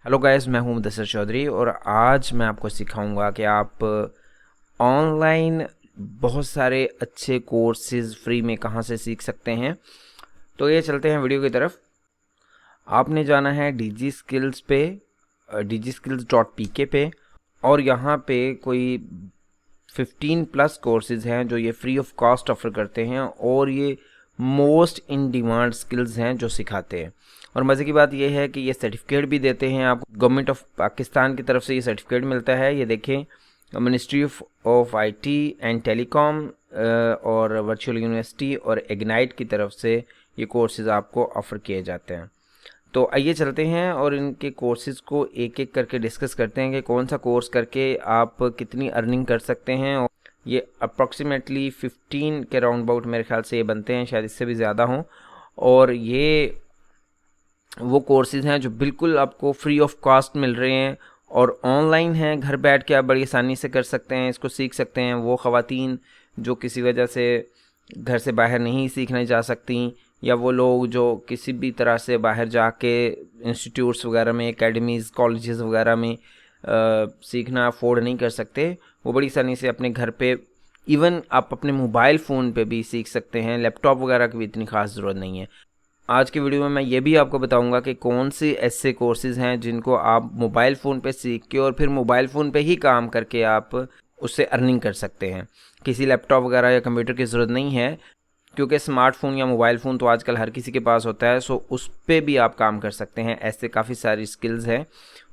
Hello guys, मैं हूं मुदस्सिर चौधरी और आज मैं आपको सिखाऊंगा कि आप ऑनलाइन बहुत सारे अच्छे कोर्सेज फ्री में कहां से सीख सकते हैं। तो ये चलते हैं वीडियो की तरफ। आपने जाना है डिजी स्किल्स पे, digiskills.pk पे, और यहाँ पे कोई 15 प्लस कोर्सेज हैं जो ये फ्री ऑफ कॉस्ट ऑफर करते हैं और ये मोस्ट इन डिमांड स्किल्स हैं जो सिखाते हैं। और मज़े की बात यह है कि ये सर्टिफिकेट भी देते हैं आपको। गवर्नमेंट ऑफ पाकिस्तान की तरफ से ये सर्टिफिकेट मिलता है। ये देखें, ministry of IT and telecom और वर्चुअल यूनिवर्सिटी और इग्नाइट की तरफ से ये कोर्सेज आपको ऑफ़र किए जाते हैं। तो आइए चलते हैं और इनके कोर्सेज़ को एक एक करके डिस्कस करते हैं कि कौन सा कोर्स करके आप कितनी अर्निंग कर सकते हैं। और ये अप्रॉक्सीमेटली 15 के राउंड अबाउट मेरे ख्याल से ये बनते हैं, शायद इससे भी ज़्यादा हों। और ये वो कोर्सेज़ हैं जो बिल्कुल आपको फ्री ऑफ कॉस्ट मिल रहे हैं और ऑनलाइन हैं। घर बैठ के आप बड़ी आसानी से कर सकते हैं, इसको सीख सकते हैं। वो ख़वातीन जो किसी वजह से घर से बाहर नहीं सीखने जा सकती, या वो लोग जो किसी भी तरह से बाहर जाके इंस्टीट्यूट्स वगैरह में, एकेडमीज़, कॉलेजेस वगैरह में सीखना अफोर्ड नहीं कर सकते, वो बड़ी आसानी से अपने घर पे, इवन आप अपने मोबाइल फ़ोन पे भी सीख सकते हैं। लैपटॉप वगैरह की भी इतनी ख़ास ज़रूरत नहीं है। आज की वीडियो में मैं ये भी आपको बताऊंगा कि कौन से ऐसे कोर्सेज़ हैं जिनको आप मोबाइल फ़ोन पे सीख के और फिर मोबाइल फ़ोन पे ही काम करके आप उससे अर्निंग कर सकते हैं। किसी लैपटॉप वगैरह या कंप्यूटर की ज़रूरत नहीं है, क्योंकि स्मार्टफोन या मोबाइल फ़ोन तो आजकल हर किसी के पास होता है। सो उस पर भी आप काम कर सकते हैं। ऐसे काफ़ी सारी स्किल्स हैं,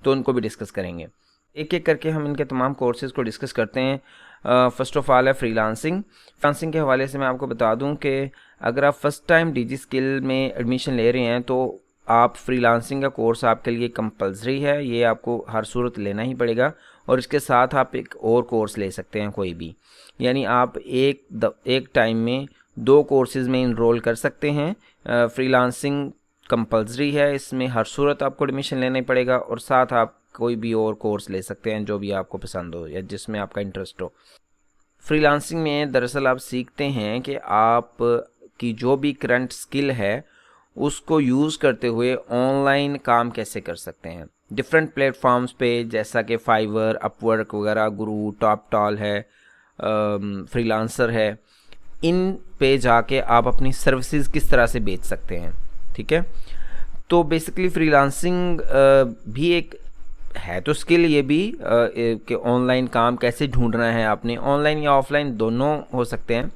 तो उनको भी डिस्कस करेंगे। एक एक करके हम इनके तमाम कोर्सेज़ को डिस्कस करते हैं। फ़र्स्ट ऑफ़ ऑल है फ्रीलांसिंग के हवाले से मैं आपको बता दूं कि अगर आप फ़र्स्ट टाइम डिजी स्किल में एडमिशन ले रहे हैं तो आप फ्रीलांसिंग का कोर्स आपके लिए कंपलसरी है। ये आपको हर सूरत लेना ही पड़ेगा। और इसके साथ आप एक और कोर्स ले सकते हैं कोई भी, यानी आप एक टाइम में 2 कोर्सेज़ में इनरोल कर सकते हैं। फ्रीलांसिंग कंपलसरी है, इसमें हर सूरत आपको एडमिशन लेना ही पड़ेगा। और साथ आप कोई भी और कोर्स ले सकते हैं जो भी आपको पसंद हो या जिसमें आपका इंटरेस्ट हो। फ्रीलांसिंग में दरअसल आप सीखते हैं कि आप की जो भी करंट स्किल है उसको यूज़ करते हुए ऑनलाइन काम कैसे कर सकते हैं डिफरेंट प्लेटफॉर्म्स पे, जैसा कि फाइवर, अपवर्क वगैरह, गुरु, टॉपटॉल है, फ्रीलांसर है। इन पे जाके आप अपनी सर्विसेज किस तरह से बेच सकते हैं। ठीक है, तो बेसिकली फ्रीलांसिंग भी एक है तो स्किल, ये भी कि ऑनलाइन काम कैसे ढूंढना है आपने, ऑनलाइन या ऑफलाइन दोनों हो सकते हैं।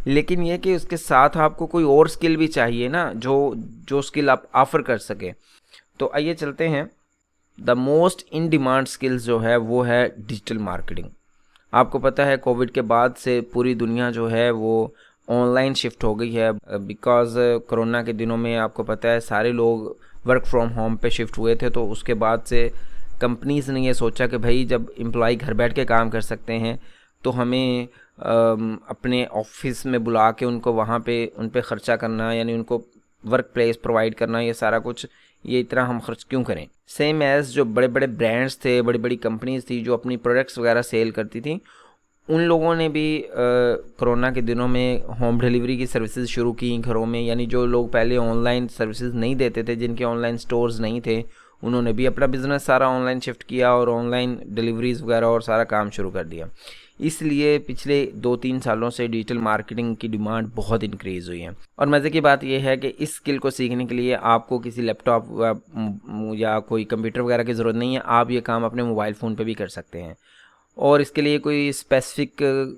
लेकिन ये कि उसके साथ आपको कोई और स्किल भी चाहिए ना, जो स्किल आप ऑफ़र कर सके। तो आइए चलते हैं। The most in demand skills जो है वो है डिजिटल मार्केटिंग। आपको पता है कोविड के बाद से पूरी दुनिया जो है वो ऑनलाइन शिफ्ट हो गई है, बिकॉज़ कोरोना के दिनों में आपको पता है सारे लोग वर्क फ्रॉम होम पे शिफ्ट हुए थे। तो उसके बाद से कंपनीज़ ने ये सोचा कि भाई जब एम्प्लॉय घर बैठ के काम कर सकते हैं तो हमें अपने ऑफिस में बुला के उनको वहाँ पे उन पे ख़र्चा करना, यानी उनको वर्क प्लेस प्रोवाइड करना, ये सारा कुछ ये इतना हम खर्च क्यों करें। सेम एज़ जो बड़े बड़े ब्रांड्स थे, बड़ी बड़ी कंपनीज थी जो अपनी प्रोडक्ट्स वगैरह सेल करती थी, उन लोगों ने भी कोरोना के दिनों में होम डिलीवरी की सर्विसेज शुरू की घरों में। यानी जो लोग पहले ऑनलाइन सर्विसेज नहीं देते थे, जिनके ऑनलाइन स्टोर्स नहीं थे, उन्होंने भी अपना बिज़नेस सारा ऑनलाइन शिफ्ट किया और ऑनलाइन डिलीवरीज़ वगैरह और सारा काम शुरू कर दिया। इसलिए पिछले 2-3 सालों से डिजिटल मार्केटिंग की डिमांड बहुत इंक्रीज़ हुई है। और मज़े की बात यह है कि इस स्किल को सीखने के लिए आपको किसी लैपटॉप या कोई कंप्यूटर वगैरह की ज़रूरत नहीं है। आप ये काम अपने मोबाइल फ़ोन पे भी कर सकते हैं। और इसके लिए कोई स्पेसिफिक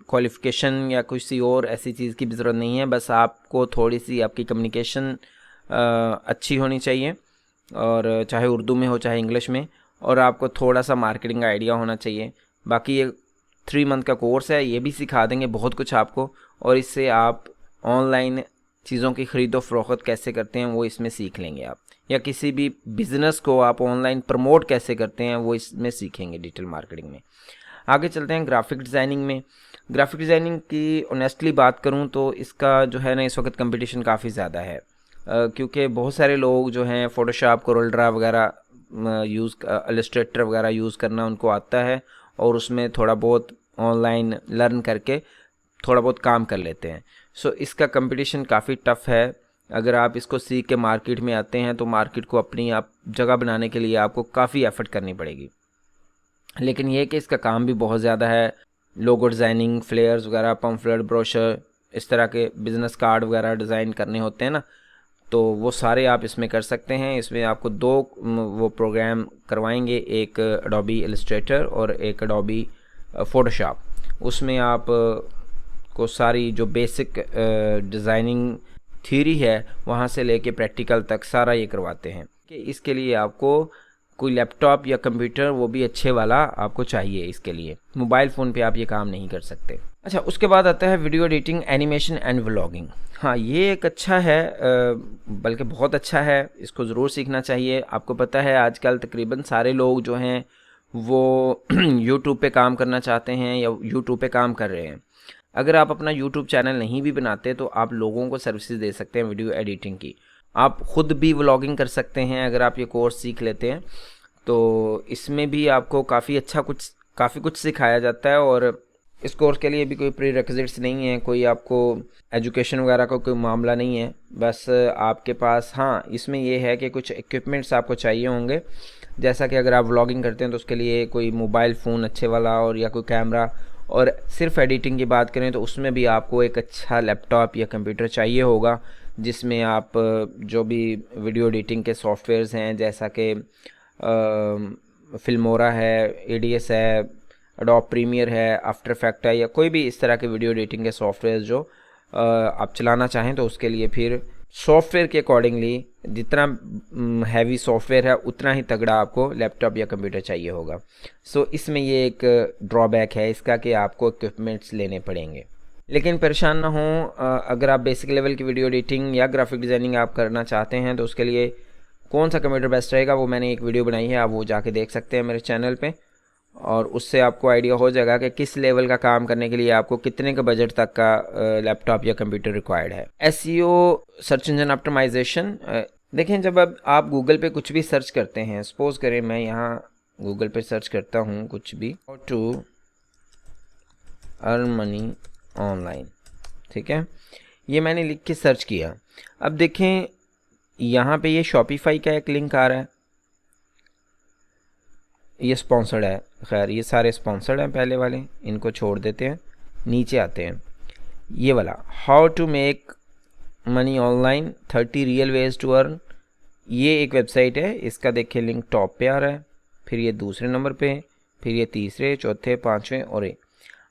क्वालिफ़िकेशन या किसी और ऐसी चीज़ की भी ज़रूरत नहीं है। बस आपको थोड़ी सी आपकी कम्युनिकेशन अच्छी होनी चाहिए, और चाहे उर्दू में हो चाहे इंग्लिश में, और आपको थोड़ा सा मार्केटिंग का आइडिया होना चाहिए। बाकी ये 3 मंथ का कोर्स है, ये भी सिखा देंगे बहुत कुछ आपको। और इससे आप ऑनलाइन चीज़ों की ख़रीदो फरोख्त कैसे करते हैं वो इसमें सीख लेंगे आप, या किसी भी बिज़नेस को आप ऑनलाइन प्रमोट कैसे करते हैं वो इसमें सीखेंगे डिजिटल मार्केटिंग में। आगे चलते हैं ग्राफिक डिज़ाइनिंग में। ग्राफिक डिज़ाइनिंग की ऑनेस्टली बात करूं तो इसका जो है ना इस वक्त कंपटीशन काफ़ी ज़्यादा है, क्योंकि बहुत सारे लोग जो हैं फ़ोटोशॉप, कोरलड्रा वगैरह इलस्ट्रेटर वगैरह यूज़ करना उनको आता है, और उसमें थोड़ा बहुत ऑनलाइन लर्न करके थोड़ा बहुत काम कर लेते हैं। सो इसका कंपटीशन काफ़ी टफ़ है। अगर आप इसको सीख के मार्केट में आते हैं तो मार्केट को अपनी आप जगह बनाने के लिए आपको काफ़ी एफर्ट करनी पड़ेगी। लेकिन ये कि इसका काम भी बहुत ज़्यादा है, लोगो डिज़ाइनिंग, फ्लेयर्स वगैरह, पम्फलेट, ब्रोशर, इस तरह के बिज़नेस कार्ड वगैरह डिज़ाइन करने होते हैं ना, तो वो सारे आप इसमें कर सकते हैं। इसमें आपको दो वो प्रोग्राम करवाएंगे, एक एडोबी इलस्ट्रेटर और एक एडोबी फ़ोटोशॉप। उसमें आप को सारी जो बेसिक डिज़ाइनिंग थ्योरी है वहाँ से लेके प्रैक्टिकल तक सारा ये करवाते हैं। कि इसके लिए आपको कोई लैपटॉप या कंप्यूटर, वो भी अच्छे वाला आपको चाहिए। इसके लिए मोबाइल फ़ोन पे आप ये काम नहीं कर सकते। अच्छा, उसके बाद आता है video editing, animation and vlogging. हाँ, ये एक अच्छा है, बल्कि बहुत अच्छा है, इसको ज़रूर सीखना चाहिए। आपको पता है आजकल तकरीबन सारे लोग जो हैं वो यूट्यूब पे काम करना चाहते हैं या यूट्यूब पे काम कर रहे हैं। अगर आप अपना यूट्यूब चैनल नहीं भी बनाते तो आप लोगों को सर्विसेज दे सकते हैं वीडियो एडिटिंग की। आप ख़ुद भी व्लॉगिंग कर सकते हैं अगर आप ये कोर्स सीख लेते हैं। तो इसमें भी आपको काफ़ी कुछ सिखाया जाता है। और इस कोर्स के लिए भी कोई प्री रिक्विजिट्स नहीं है, कोई आपको एजुकेशन वगैरह का कोई मामला नहीं है। बस आपके पास, हाँ, इसमें यह है कि कुछ इक्विपमेंट्स आपको चाहिए होंगे। जैसा कि अगर आप व्लॉगिंग करते हैं तो उसके लिए कोई मोबाइल फ़ोन अच्छे वाला और या कोई कैमरा, और सिर्फ एडिटिंग की बात करें तो उसमें भी आपको एक अच्छा लैपटॉप या कंप्यूटर चाहिए होगा, जिसमें आप जो भी वीडियो एडिटिंग के सॉफ्टवेयर्स हैं, जैसा कि फिल्मोरा है, एडीएस है, एडोब प्रीमियर है, आफ्टर इफेक्ट है, या कोई भी इस तरह के वीडियो एडिटिंग के सॉफ्टवेयर जो आप चलाना चाहें, तो उसके लिए फिर सॉफ्टवेयर के अकॉर्डिंगली जितना हैवी सॉफ्टवेयर है उतना ही तगड़ा आपको लैपटॉप या कंप्यूटर चाहिए होगा। सो इसमें ये एक ड्रॉबैक है इसका कि आपको इक्विपमेंट्स लेने पड़ेंगे। लेकिन परेशान ना हो, अगर आप बेसिक लेवल की वीडियो एडिटिंग या ग्राफिक डिज़ाइनिंग आप करना चाहते हैं तो उसके लिए कौन सा कंप्यूटर बेस्ट रहेगा वो मैंने एक वीडियो बनाई है, आप वो जाके देख सकते हैं मेरे चैनल पे, और उससे आपको आइडिया हो जाएगा कि किस लेवल का काम करने के लिए आपको कितने का बजट तक का लैपटॉप या कंप्यूटर रिक्वायर्ड है। SEO, search engine optimisation. देखें, जब अब आप गूगल पे कुछ भी सर्च करते हैं, सपोज करें मैं यहाँ गूगल पे सर्च करता हूँ कुछ भी, how to earn money online, ठीक है, ये मैंने लिख के सर्च किया। अब देखें यहाँ पे ये शॉपिफाई का एक लिंक आ रहा है, ये स्पॉन्सर्ड है। खैर, ये सारे स्पॉन्सर्ड हैं पहले वाले, इनको छोड़ देते हैं, नीचे आते हैं। ये वाला how to make money online 30 real ways to earn, ये एक वेबसाइट है, इसका देखिए लिंक टॉप पे आ रहा है, फिर ये दूसरे नंबर पे, फिर ये तीसरे, चौथे, पाँचवें, और ये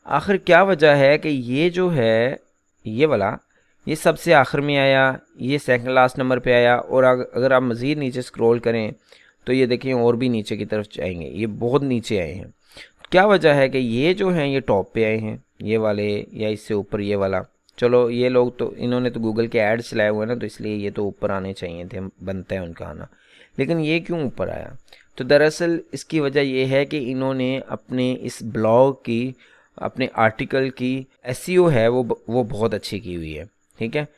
आखिर क्या वजह है कि ये जो है ये वाला ये सबसे आखिर में आया, ये सेकंड लास्ट नंबर पे आया। और अगर आप मज़ीद नीचे स्क्रॉल करें तो ये देखें और भी नीचे की तरफ जाएंगे, ये बहुत नीचे आए हैं। क्या वजह है कि ये जो हैं ये टॉप पे आए हैं, ये वाले, या इससे ऊपर ये वाला। चलो, ये लोग तो इन्होंने तो गूगल के एड्स चलाए हुए हैं ना, तो इसलिए ये तो ऊपर आने चाहिए थे, बनता है उनका आना। लेकिन ये क्यों ऊपर आया? तो दरअसल इसकी वजह ये है कि इन्होंने अपने इस ब्लॉग की, अपने आर्टिकल की एसईओ है वो बहुत अच्छी की हुई है, ठीक है।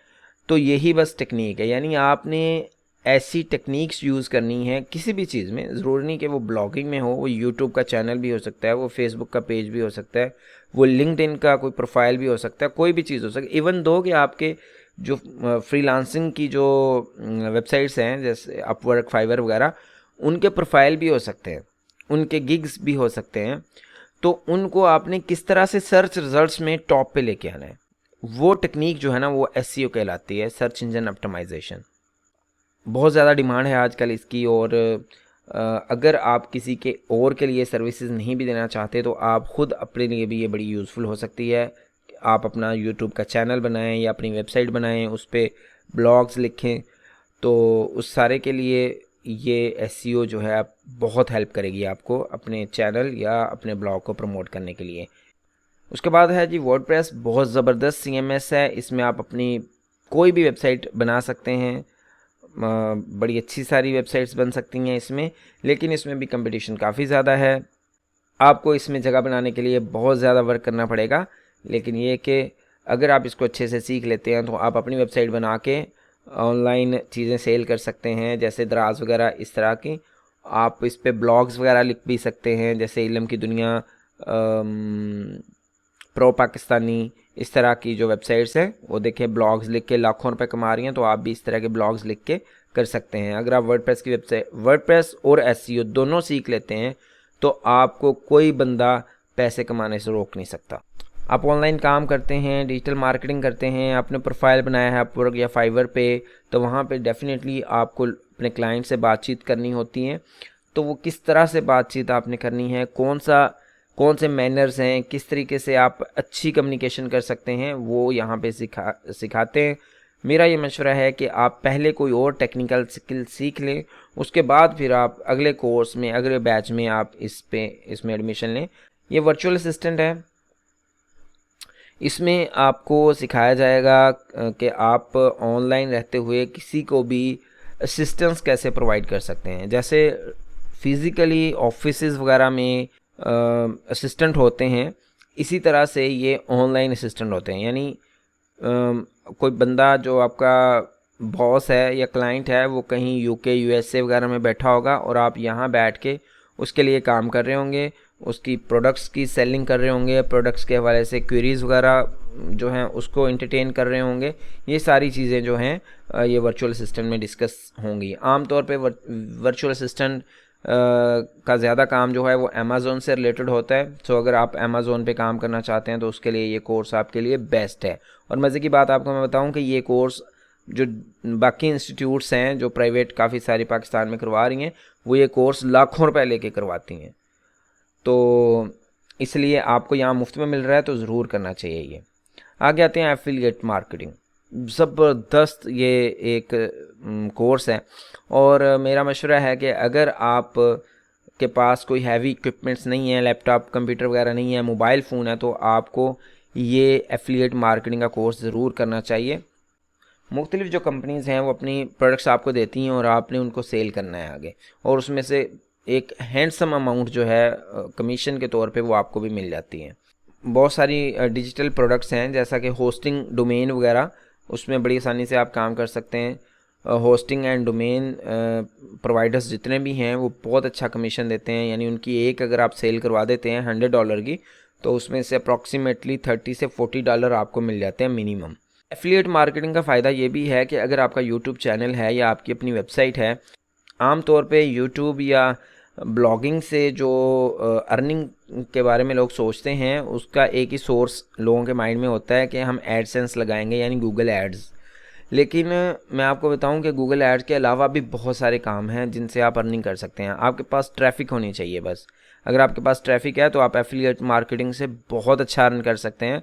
तो यही बस टेक्निक है, यानी आपने ऐसी टेक्निक्स यूज़ करनी है किसी भी चीज़ में। ज़रूरी नहीं कि वो ब्लॉगिंग में हो, वो यूट्यूब का चैनल भी हो सकता है, वो फेसबुक का पेज भी हो सकता है, वो लिंक्डइन का कोई प्रोफाइल भी हो सकता है, कोई भी चीज़ हो सकती है। इवन दो कि आपके जो फ्रीलांसिंग की जो वेबसाइट्स हैं जैसे अपवर्क, फाइवर वगैरह, उनके प्रोफाइल भी हो सकते हैं, उनके गिग्स भी हो सकते हैं। तो उनको आपने किस तरह से सर्च रिजल्ट्स में टॉप पे लेके आना है, वो टेक्निक जो है ना वो एसईओ कहलाती है, सर्च इंजन ऑप्टिमाइजेशन। बहुत ज़्यादा डिमांड है आजकल इसकी। और अगर आप किसी के और के लिए सर्विसेज नहीं भी देना चाहते तो आप ख़ुद अपने लिए भी ये बड़ी यूज़फुल हो सकती है। आप अपना यूट्यूब का चैनल बनाएं या अपनी वेबसाइट बनाएं, उस पर ब्लॉग्स लिखें, तो उस सारे के लिए ये एसईओ जो है बहुत हेल्प करेगी आपको अपने चैनल या अपने ब्लॉग को प्रमोट करने के लिए। उसके बाद है जी वर्डप्रेस, बहुत ज़बरदस्त CMS है। इसमें आप अपनी कोई भी वेबसाइट बना सकते हैं, बड़ी अच्छी सारी वेबसाइट्स बन सकती हैं इसमें। लेकिन इसमें भी कंपटीशन काफ़ी ज़्यादा है, आपको इसमें जगह बनाने के लिए बहुत ज़्यादा वर्क करना पड़ेगा। लेकिन ये कि अगर आप इसको अच्छे से सीख लेते हैं तो आप अपनी वेबसाइट बना के ऑनलाइन चीज़ें सेल कर सकते हैं, जैसे दराज वगैरह इस तरह की। आप इस पर ब्लॉग्स वगैरह लिख भी सकते हैं, जैसे इल्म की दुनिया, प्रो पाकिस्तानी, इस तरह की जो वेबसाइट्स हैं वो देखिए ब्लॉग्स लिख के लाखों रुपए कमा रही हैं, तो आप भी इस तरह के ब्लॉग्स लिख के कर सकते हैं। अगर आप वर्डप्रेस की वेबसाइट, वर्डप्रेस और एसईओ दोनों सीख लेते हैं तो आपको कोई बंदा पैसे कमाने से रोक नहीं सकता। आप ऑनलाइन काम करते हैं, डिजिटल मार्केटिंग करते हैं, आपने प्रोफाइल बनाया है अपवर्क या फाइवर पे, तो वहाँ पे डेफिनेटली आपको अपने क्लाइंट से बातचीत करनी होती है। तो वो किस तरह से बातचीत आपने करनी है, कौन से मैनर्स हैं, किस तरीके से आप अच्छी कम्युनिकेशन कर सकते हैं, वो यहाँ पे सिखाते हैं। मेरा ये मशवरा है कि आप पहले कोई और टेक्निकल स्किल सीख लें, उसके बाद फिर आप अगले कोर्स में, अगले बैच में आप इसमें एडमिशन लें। ये वर्चुअल असिस्टेंट है, इसमें आपको सिखाया जाएगा कि आप ऑनलाइन रहते हुए किसी को भी असिस्टेंस कैसे प्रोवाइड कर सकते हैं। जैसे फिज़िकली ऑफिसेज़ वगैरह में असिस्टेंट होते हैं, इसी तरह से ये ऑनलाइन असिस्टेंट होते हैं। यानी कोई बंदा जो आपका बॉस है या क्लाइंट है वो कहीं यूके यूएसए वगैरह में बैठा होगा और आप यहाँ बैठ के उसके लिए काम कर रहे होंगे, उसकी प्रोडक्ट्स की सेलिंग कर रहे होंगे, प्रोडक्ट्स के हवाले से क्वेरीज़ वगैरह जो हैं उसको एंटरटेन कर रहे होंगे। ये सारी चीज़ें जो हैं ये वर्चुअल असिस्टेंट में डिस्कस होंगी। आमतौर पे वर्चुअल असिस्टेंट का ज़्यादा काम जो है वो अमेज़ोन से रिलेटेड होता है। सो अगर आप अमेज़ोन पे काम करना चाहते हैं तो उसके लिए ये कोर्स आपके लिए बेस्ट है। और मज़े की बात आपको मैं बताऊं कि ये कोर्स जो बाकी इंस्टीट्यूट्स हैं जो प्राइवेट काफ़ी सारी पाकिस्तान में करवा रही हैं, वो ये कोर्स लाखों रुपए लेके करवाती हैं। तो इसलिए आपको यहाँ मुफ्त में मिल रहा है तो ज़रूर करना चाहिए ये। आगे आते हैं एफिलिएट मार्केटिंग। ज़बरदस्त ये एक कोर्स है और मेरा मशवरा है कि अगर आप के पास कोई हैवी इक्विपमेंट्स नहीं है, लैपटॉप कंप्यूटर वगैरह नहीं है, मोबाइल फ़ोन है, तो आपको ये एफिलिएट मार्केटिंग का कोर्स ज़रूर करना चाहिए। मुख्तलिफ जो कंपनीज़ हैं वो अपनी प्रोडक्ट्स आपको देती हैं और आपने उनको सेल करना है आगे, और उसमें से एक हैंडसम अमाउंट जो है कमीशन के तौर पे वो आपको भी मिल जाती है। बहुत सारी डिजिटल प्रोडक्ट्स हैं जैसा कि होस्टिंग, डोमेन वगैरह, उसमें बड़ी आसानी से आप काम कर सकते हैं। होस्टिंग एंड डोमेन प्रोवाइडर्स जितने भी हैं वो बहुत अच्छा कमीशन देते हैं। यानी उनकी एक अगर आप सेल करवा देते हैं $100 की, तो उसमें से अप्रॉक्सीमेटली $30 से $40 आपको मिल जाते हैं मिनिमम। एफिलिएट मार्केटिंग का फ़ायदा ये भी है कि अगर आपका यूट्यूब चैनल है या आपकी अपनी वेबसाइट है, आमतौर पे यूट्यूब या ब्लॉगिंग से जो अर्निंग के बारे में लोग सोचते हैं उसका एक ही सोर्स लोगों के माइंड में होता है कि हम एडसेंस लगाएंगे, यानी गूगल एड्स। लेकिन मैं आपको बताऊं कि गूगल एड्स के अलावा भी बहुत सारे काम हैं जिनसे आप अर्निंग कर सकते हैं। आपके पास ट्रैफिक होनी चाहिए बस। अगर आपके पास ट्रैफिक है तो आप एफिलिएट मार्केटिंग से बहुत अच्छा अर्न कर सकते हैं।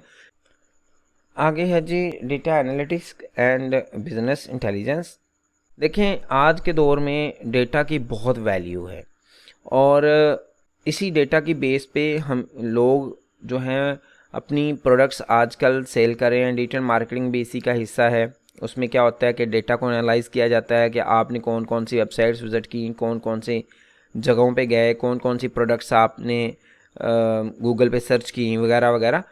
आगे है जी data analytics and business intelligence. देखें, आज के दौर में डेटा की बहुत वैल्यू है और इसी डेटा की बेस पे हम लोग जो हैं अपनी प्रोडक्ट्स आजकल सेल कर रहे हैं। डिजिटल मार्केटिंग भी इसी का हिस्सा है। उसमें क्या होता है कि डेटा को एनालाइज किया जाता है कि आपने कौन कौन सी वेबसाइट्स विज़िट की, कौन कौन सी जगहों पे गए, कौन कौन सी प्रोडक्ट्स आपने गूगल पे सर्च की वगैरह वगैरह।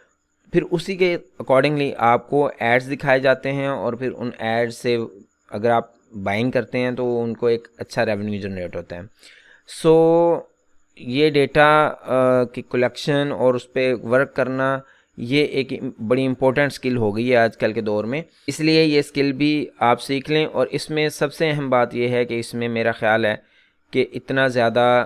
फिर उसी के अकॉर्डिंगली आपको एड्स दिखाए जाते हैं और फिर उन एड्स से अगर आप बाइंग करते हैं तो उनको एक अच्छा रेवेन्यू जनरेट होता है। सो ये डेटा की कलेक्शन और उस पर वर्क करना ये एक बड़ी इम्पोर्टेंट स्किल हो गई है आजकल के दौर में, इसलिए ये स्किल भी आप सीख लें। और इसमें सबसे अहम बात यह है कि इसमें मेरा ख़्याल है कि इतना ज़्यादा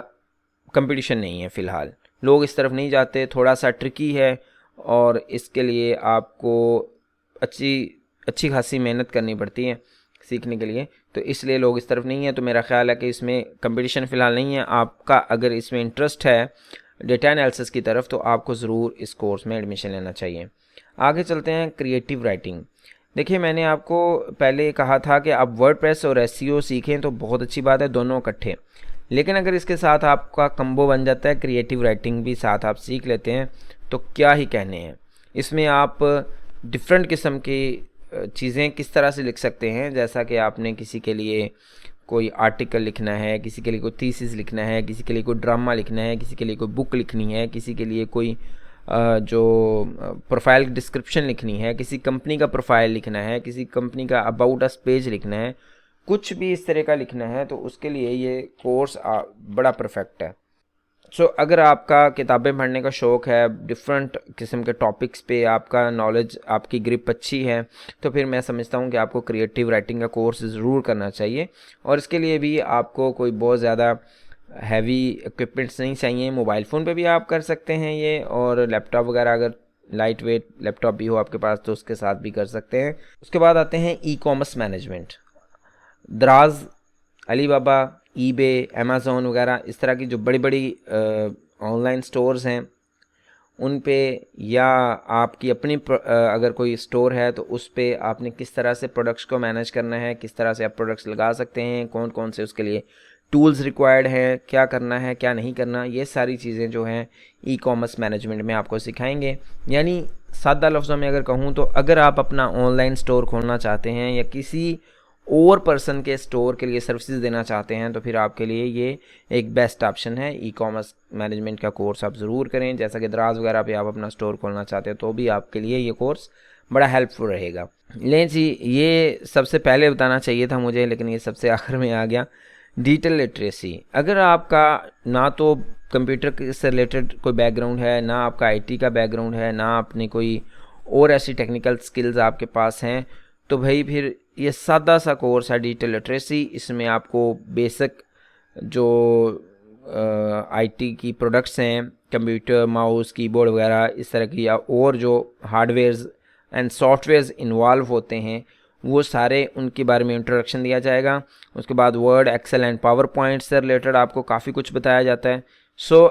कंपटीशन नहीं है फ़िलहाल, लोग इस तरफ नहीं जाते, थोड़ा सा ट्रिकी है और इसके लिए आपको अच्छी खासी मेहनत करनी पड़ती है सीखने के लिए, तो इसलिए लोग इस तरफ नहीं है। तो मेरा ख़्याल है कि इसमें कंपटीशन फ़िलहाल नहीं है। आपका अगर इसमें इंटरेस्ट है डेटा एनालिसिस की तरफ तो आपको ज़रूर इस कोर्स में एडमिशन लेना चाहिए। आगे चलते हैं क्रिएटिव राइटिंग। देखिए, मैंने आपको पहले कहा था कि आप वर्डप्रेस और एसईओ सीखें तो बहुत अच्छी बात है, दोनों इकट्ठे। लेकिन अगर इसके साथ आपका कम्बो बन जाता है, क्रिएटिव राइटिंग भी साथ आप सीख लेते हैं, तो क्या ही कहने हैं। इसमें आप डिफरेंट किस्म की चीज़ें किस तरह से लिख सकते हैं। जैसा कि आपने किसी के लिए कोई आर्टिकल लिखना है, किसी के लिए कोई थीसिस लिखना है, किसी के लिए कोई ड्रामा लिखना है, किसी के लिए कोई बुक लिखनी है, किसी के लिए कोई जो प्रोफाइल डिस्क्रिप्शन लिखनी है, किसी कंपनी का प्रोफाइल लिखना है, किसी कंपनी का अबाउट अस पेज लिखना है, कुछ भी इस तरह का लिखना है, तो उसके लिए ये कोर्स बड़ा परफेक्ट है। अगर आपका किताबें पढ़ने का शौक़ है, डिफरेंट किस्म के टॉपिक्स पे आपका नॉलेज, आपकी ग्रिप अच्छी है, तो फिर मैं समझता हूँ कि आपको क्रिएटिव राइटिंग का कोर्स ज़रूर करना चाहिए। और इसके लिए भी आपको कोई बहुत ज़्यादा हैवी इक्विपमेंट्स नहीं चाहिए। मोबाइल फ़ोन पे भी आप कर सकते हैं ये, और लैपटॉप वगैरह, अगर लाइट वेट लैपटॉप भी हो आपके पास तो उसके साथ भी कर सकते हैं। उसके बाद आते हैं ई कॉमर्स मैनेजमेंट। दराज, अलीबाबा, ईबे, अमेज़ॉन वगैरह इस तरह की जो बड़ी बड़ी ऑनलाइन स्टोर्स हैं उन पे, या आपकी अपनी अगर कोई स्टोर है तो उस पे आपने किस तरह से प्रोडक्ट्स को मैनेज करना है, किस तरह से आप प्रोडक्ट्स लगा सकते हैं, कौन कौन से उसके लिए टूल्स रिक्वायर्ड हैं, क्या करना है क्या नहीं करना, ये सारी चीज़ें जो हैं ई कॉमर्स मैनेजमेंट में आपको सिखाएंगे। यानी सादा लफ्ज़ों में अगर कहूँ तो अगर आप अपना ऑनलाइन स्टोर खोलना चाहते हैं या किसी और पर्सन के स्टोर के लिए सर्विसेज देना चाहते हैं तो फिर आपके लिए ये एक बेस्ट ऑप्शन है। ई कॉमर्स मैनेजमेंट का कोर्स आप ज़रूर करें। जैसा कि दराज वगैरह पे आप अपना स्टोर खोलना चाहते हैं तो भी आपके लिए ये कोर्स बड़ा हेल्पफुल रहेगा। लें जी, ये सबसे पहले बताना चाहिए था मुझे, लेकिन ये सबसे आखिर में आ गया। Digital literacy. अगर आपका ना तो कंप्यूटर से रिलेटेड कोई बैकग्राउंड है, ना आपका आईटी का बैकग्राउंड है, ना आपने कोई और ऐसी टेक्निकल स्किल्स आपके पास हैं, तो भाई फिर ये सादा सा कोर्स है डिजिटल लिटरेसी। इसमें आपको बेसिक जो आईटी की प्रोडक्ट्स हैं, कंप्यूटर, माउस, कीबोर्ड वगैरह इस तरह की, या और जो हार्डवेयर्स एंड सॉफ्टवेयर्स इन्वॉल्व होते हैं वो सारे, उनके बारे में इंट्रोडक्शन दिया जाएगा। उसके बाद Word, Excel and PowerPoint से रिलेटेड आपको काफ़ी कुछ बताया जाता है।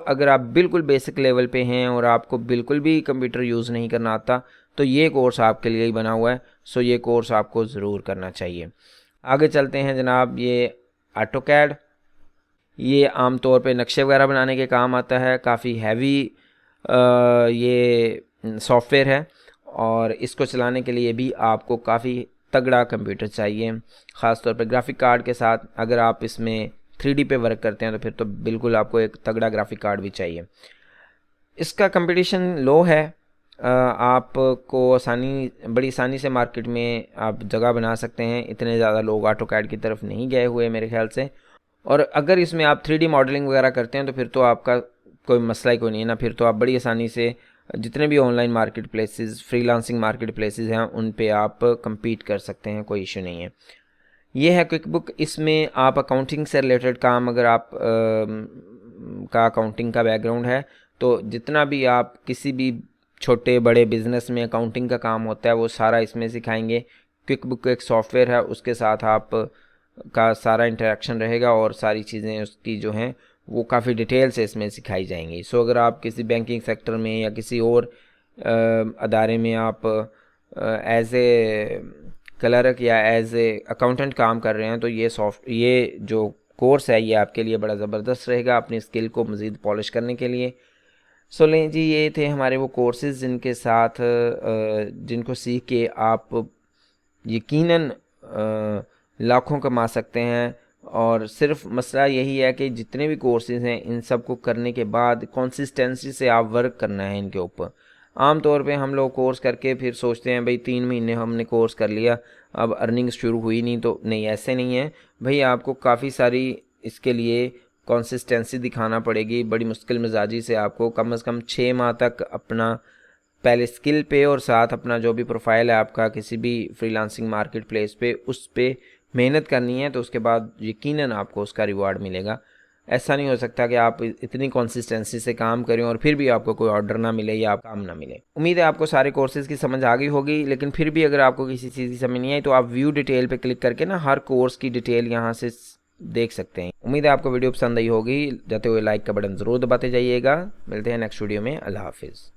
अगर आप बिल्कुल बेसिक लेवल पे हैं और आपको बिल्कुल भी कंप्यूटर यूज़ नहीं करना आता तो ये कोर्स आपके लिए ही बना हुआ है। ये कोर्स आपको ज़रूर करना चाहिए। आगे चलते हैं जनाब। ये ऑटोकैड, ये आम तौर पे नक्शे वगैरह बनाने के काम आता है। काफ़ी हैवी ये सॉफ्टवेयर है और इसको चलाने के लिए भी आपको काफ़ी तगड़ा कंप्यूटर चाहिए, ख़ास तौर पे ग्राफिक कार्ड के साथ। अगर आप इसमें 3D पे वर्क करते हैं तो फिर तो बिल्कुल आपको एक तगड़ा ग्राफिक कार्ड भी चाहिए। इसका कंपटीशन लो है, आपको बड़ी आसानी से मार्केट में आप जगह बना सकते हैं। इतने ज़्यादा लोग ऑटोकैड की तरफ नहीं गए हुए मेरे ख्याल से। और अगर इसमें आप 3D मॉडलिंग वगैरह करते हैं तो फिर तो आपका कोई मसला ही कोई नहीं है ना। फिर तो आप बड़ी आसानी से जितने भी online market places, freelancing market places हैं उन पे आप compete कर सकते हैं, कोई इशू नहीं है। ये है क्विक बुक। इसमें आप अकाउंटिंग से रिलेटेड काम, अगर आप का अकाउंटिंग का बैकग्राउंड है तो जितना भी आप किसी भी छोटे बड़े बिजनेस में अकाउंटिंग का काम होता है वो सारा इसमें सिखाएंगे। क्विक बुक एक सॉफ्टवेयर है, उसके साथ आप का सारा इंटरेक्शन रहेगा और सारी चीज़ें उसकी जो हैं वो काफ़ी डिटेल से इसमें सिखाई जाएंगी। अगर आप किसी बैंकिंग सेक्टर में या किसी और अदारे में आप एज ए क्लर्क या एज ए अकाउंटेंट काम कर रहे हैं तो ये जो कोर्स है ये आपके लिए बड़ा ज़बरदस्त रहेगा अपनी स्किल को मज़ीद पॉलिश करने के लिए। लें जी, ये थे हमारे वो कोर्सेज़ जिनके साथ जिनको सीख के आप यकीनन लाखों कमा सकते हैं। और सिर्फ मसला यही है कि जितने भी कोर्सेज़ हैं इन सब को करने के बाद कंसिस्टेंसी से आप वर्क करना है इनके ऊपर। आम तौर पे हम लोग कोर्स करके फिर सोचते हैं भाई 3 महीने हमने कोर्स कर लिया, अब अर्निंग शुरू हुई नहीं, तो नहीं, ऐसे नहीं है भाई। आपको काफ़ी सारी इसके लिए कंसिस्टेंसी दिखाना पड़ेगी। बड़ी मुश्किल मिजाजी से आपको कम से कम 6 माह तक अपना पहले स्किल पे और साथ अपना जो भी प्रोफाइल है आपका किसी भी फ्रीलांसिंग मार्केट प्लेस पे उस पे मेहनत करनी है, तो उसके बाद यकीनन आपको उसका रिवार्ड मिलेगा। ऐसा नहीं हो सकता कि आप इतनी कंसिस्टेंसी से काम करें और फिर भी आपको कोई ऑर्डर ना मिले या काम ना मिले। उम्मीद है आपको सारे कोर्सेज़ की समझ आ गई होगी, लेकिन फिर भी अगर आपको किसी चीज़ की समझ नहीं आई तो आप व्यू डिटेल पे क्लिक करके ना हर कोर्स की डिटेल यहाँ से देख सकते हैं। उम्मीद है आपको वीडियो पसंद आई होगी। जाते हुए लाइक का बटन ज़रूर दबाते जाइएगा। मिलते हैं नेक्स्ट वीडियो में। अल्लाह हाफिज़।